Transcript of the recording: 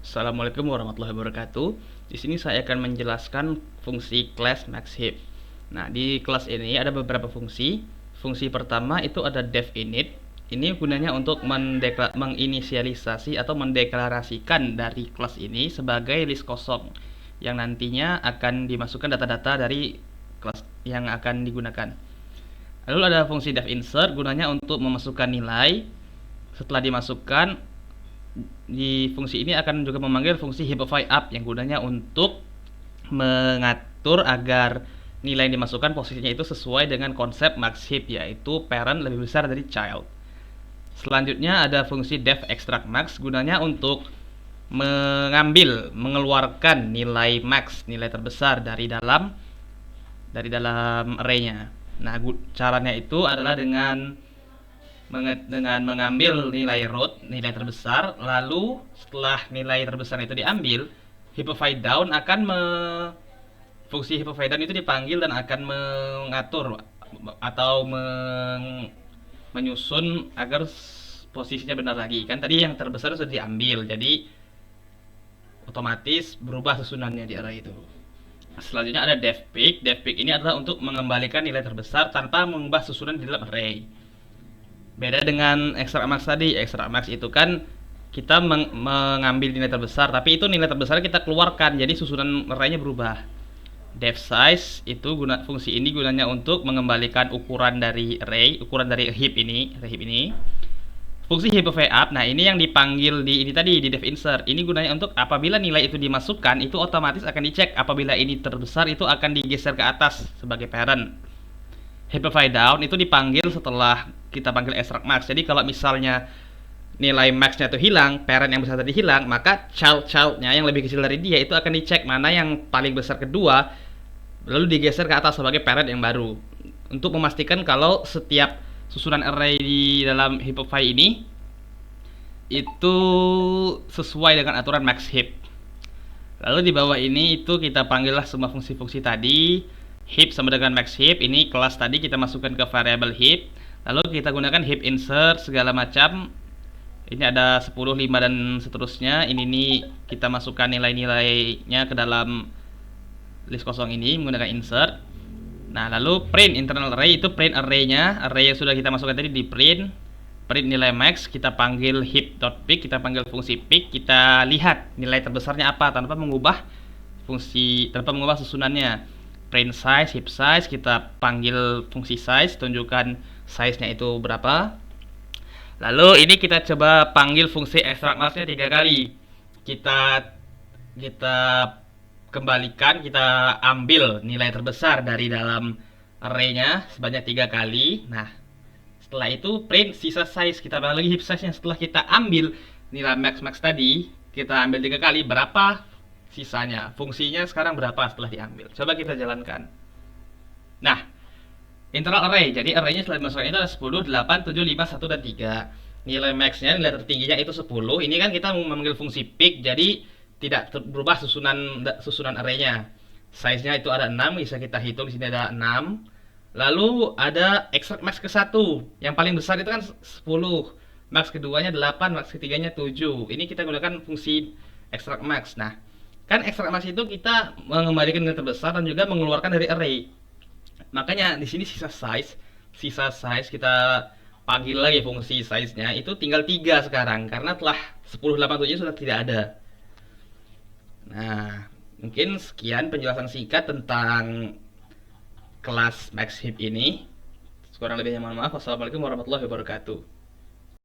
Assalamualaikum warahmatullahi wabarakatuh. Di sini saya akan menjelaskan fungsi class maxHeap. Nah, di kelas ini ada beberapa fungsi. Fungsi pertama itu ada definite. Ini gunanya untuk menginisialisasi atau mendeklarasikan dari kelas ini sebagai list kosong yang nantinya akan dimasukkan data-data dari kelas yang akan digunakan. Lalu ada fungsi definsert gunanya untuk memasukkan nilai. Setelah dimasukkan, di fungsi ini akan juga memanggil fungsi heapify up yang gunanya untuk mengatur agar nilai yang dimasukkan posisinya itu sesuai dengan konsep maxHeap, yaitu parent lebih besar dari child. Selanjutnya ada fungsi def extract max gunanya untuk mengeluarkan nilai max, nilai terbesar dari dalam array-nya. Nah, caranya itu adalah dengan mengambil nilai root, nilai terbesar, lalu setelah nilai terbesar itu diambil, heapify down akan fungsi heapify down itu dipanggil dan akan mengatur atau menyusun agar posisinya benar lagi. Kan tadi yang terbesar sudah diambil, jadi otomatis berubah susunannya di array itu. Selanjutnya ada def pick. Def pick ini adalah untuk mengembalikan nilai terbesar tanpa mengubah susunan di dalam array. Beda dengan extract max tadi. Extract max itu kan kita mengambil nilai terbesar, tapi itu nilai terbesar kita keluarkan, jadi susunan array-nya berubah. Def size itu fungsi ini gunanya untuk mengembalikan ukuran dari array, ukuran dari heap ini, Fungsi heapify up, nah ini yang dipanggil di tadi di def insert. Ini gunanya untuk apabila nilai itu dimasukkan, itu otomatis akan dicek. Apabila ini terbesar, itu akan digeser ke atas sebagai parent. Heapify down itu dipanggil setelah kita panggil extract max. Jadi kalau misalnya nilai max-nya itu hilang, parent yang besar tadi hilang, maka child-nya yang lebih kecil dari dia itu akan dicek mana yang paling besar kedua, lalu digeser ke atas sebagai parent yang baru. Untuk memastikan kalau setiap susunan array di dalam heapify ini itu sesuai dengan aturan maxHeap. Lalu di bawah ini itu kita panggillah semua fungsi-fungsi tadi. Heap sama dengan maxHeap, ini kelas tadi kita masukkan ke variable heap. Lalu kita gunakan heap insert segala macam. Ini ada 10, 5 dan seterusnya. Ini nih kita masukkan nilai-nilainya ke dalam list kosong ini menggunakan insert. Nah, lalu print internal array itu print array-nya. Array yang sudah kita masukkan tadi di print. Print nilai max, kita panggil heap.pick, kita panggil fungsi pick, kita lihat nilai terbesarnya apa tanpa mengubah susunannya. Print size, heap size, kita panggil fungsi size, tunjukkan size-nya itu berapa. Lalu ini kita coba panggil fungsi extract max-nya 3 kali. Kita kembalikan, kita ambil nilai terbesar dari dalam array-nya sebanyak 3 kali. Nah, setelah itu print sisa size, kita ambil lagi heap size-nya. Setelah kita ambil nilai max tadi, kita ambil 3 kali, berapa sisanya? Fungsinya sekarang berapa setelah diambil? Coba kita jalankan. Nah, internal array, jadi array-nya setelah dimasukkan itu ada 10, 8, 7, 5, 1, dan 3. Nilai max-nya, nilai tertingginya itu 10. Ini kan kita memanggil fungsi pick, jadi tidak berubah susunan array-nya. Size-nya itu ada 6, bisa kita hitung di sini ada 6. Lalu ada extract max ke 1. Yang paling besar itu kan 10. Max keduanya 8, max ketiganya 7. Ini kita gunakan fungsi extract max. Nah, kan extract max itu kita mengembalikan nilai terbesar dan juga mengeluarkan dari array. Makanya di sini sisa size kita panggil lagi fungsi size-nya itu tinggal 3 sekarang karena telah 10, 8, 7 sudah tidak ada. Nah, mungkin sekian penjelasan singkat tentang kelas maxHeap ini. Kurang lebihnya mohon maaf. Wassalamualaikum warahmatullahi wabarakatuh.